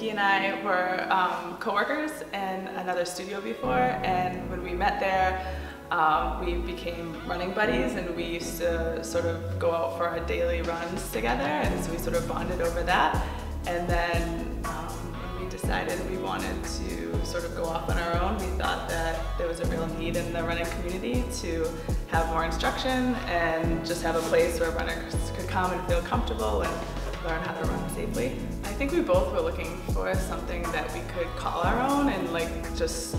Niki and I were co-workers in another studio before, and when we met there, we became running buddies, and we used to sort of go out for our daily runs together, and so we sort of bonded over that. And then when we decided we wanted to sort of go off on our own, we thought that there was a real need in the running community to have more instruction and just have a place where runners could come and feel comfortable and learn how to run safely. I think we both were looking for something that we could call our own, and like just,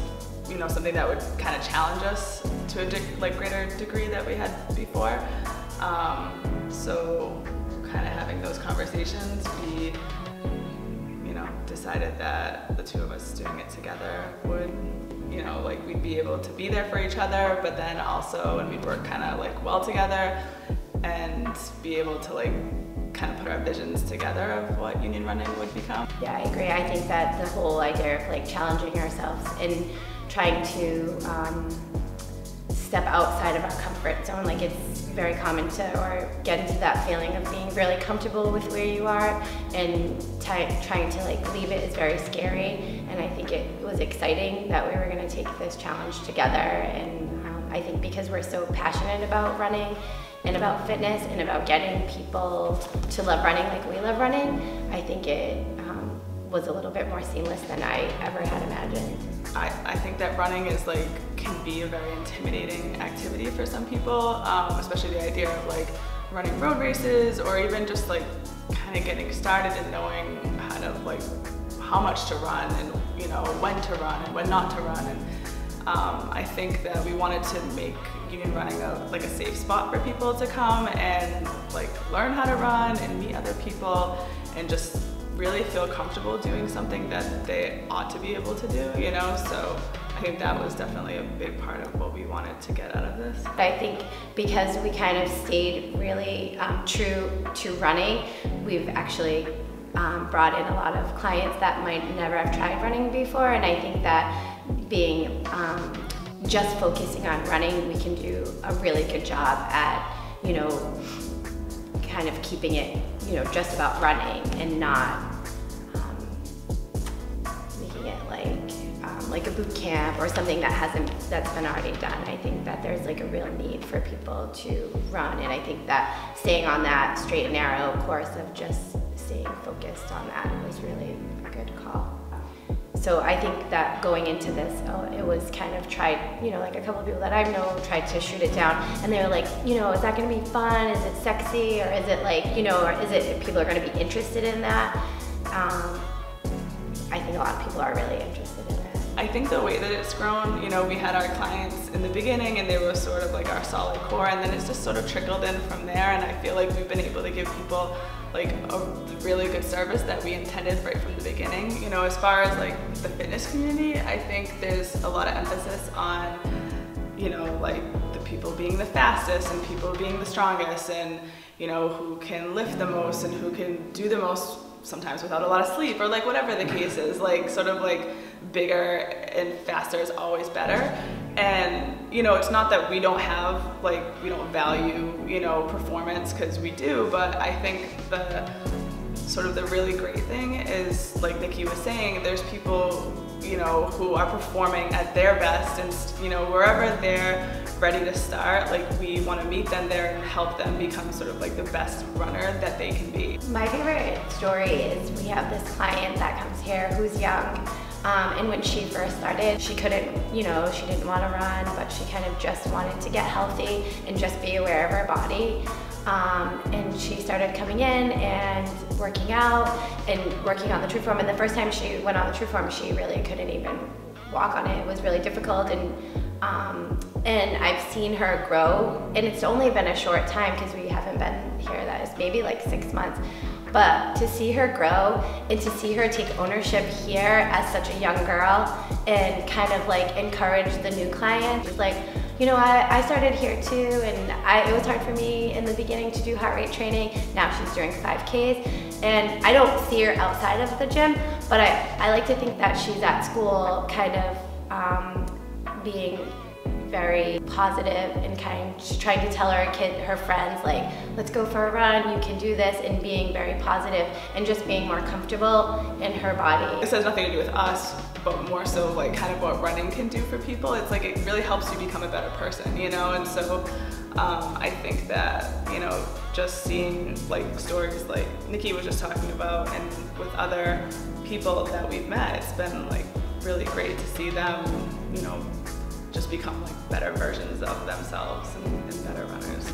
you know, something that would kind of challenge us to a greater degree that we had before. So kind of having those conversations, we, you know, decided that the two of us doing it together would, you know, like we'd be able to be there for each other, but then also, and we'd work kind of like well together and be able to like kind of put our visions together of what union running would become. Yeah, I agree. I think that the whole idea of like challenging ourselves and trying to step outside of our comfort zone, like it's very common to, or get into that feeling of being really comfortable with where you are, and trying to like leave it is very scary. And I think it was exciting that we were going to take this challenge together. And I think because we're so passionate about running and about fitness and about getting people to love running like we love running, I think it was a little bit more seamless than I ever had imagined. I think that running is like, can be a very intimidating activity for some people, especially the idea of like running road races, or even just like kind of getting started and knowing kind of like how much to run, and you know, when to run and when not to run. And I think that we wanted to make union running like a safe spot for people to come and like learn how to run and meet other people and just really feel comfortable doing something that they ought to be able to do, you know? So I think that was definitely a big part of what we wanted to get out of this. I think because we kind of stayed really true to running, we've actually brought in a lot of clients that might never have tried running before, and I think that being just focusing on running, we can do a really good job at, you know, kind of keeping it, you know, just about running and not making it like a boot camp or something that's been already done. I think that there's like a real need for people to run, and I think that staying on that straight and narrow course of just staying focused on that was really a good call. So I think that going into this, it was kind of tried, you know, like a couple of people that I know tried to shoot it down, and they were like, you know, is that going to be fun? Is it sexy? Or is it like, you know, or is it people are going to be interested in that? I think a lot of people are really interested in it. I think the way that it's grown, you know, we had our clients in the beginning and they were sort of like our solid core, and then it's just sort of trickled in from there, and I feel like we've been able to give people like a really good service that we intended right from the beginning. You know, as far as like the fitness community, I think there's a lot of emphasis on, you know, like the people being the fastest and people being the strongest, and you know, who can lift the most and who can do the most, sometimes without a lot of sleep, or like whatever the case is, like sort of like bigger and faster is always better. And you know, it's not that we don't have like, we don't value, you know, performance, because we do, but I think the sort of the really great thing is, like Niki was saying, there's people, you know, who are performing at their best, and you know, wherever they're ready to start, like we want to meet them there and help them become sort of like the best runner that they can be. My favorite story is we have this client that comes here who's young, and when she first started, she couldn't, you know, she didn't want to run, but she kind of just wanted to get healthy and just be aware of her body. And she started coming in and working out and working on the true form. And the first time she went on the true form, she really couldn't even walk on it. It was really difficult. And I've seen her grow, and it's only been a short time because we haven't been here, that is maybe like 6 months. But to see her grow and to see her take ownership here as such a young girl and kind of like encourage the new client, it's like, you know, I started here too, and it was hard for me in the beginning to do heart rate training. Now she's doing 5Ks, and I don't see her outside of the gym, but I like to think that she's at school kind of being very positive and kind of trying to tell her friends, like, let's go for a run, you can do this, and being very positive and just being more comfortable in her body. This has nothing to do with us, but more so like kind of what running can do for people. It's like it really helps you become a better person, you know? And so I think that, you know, just seeing like stories like Niki was just talking about and with other people that we've met, it's been like really great to see them, you know, just become like better versions of themselves and better runners.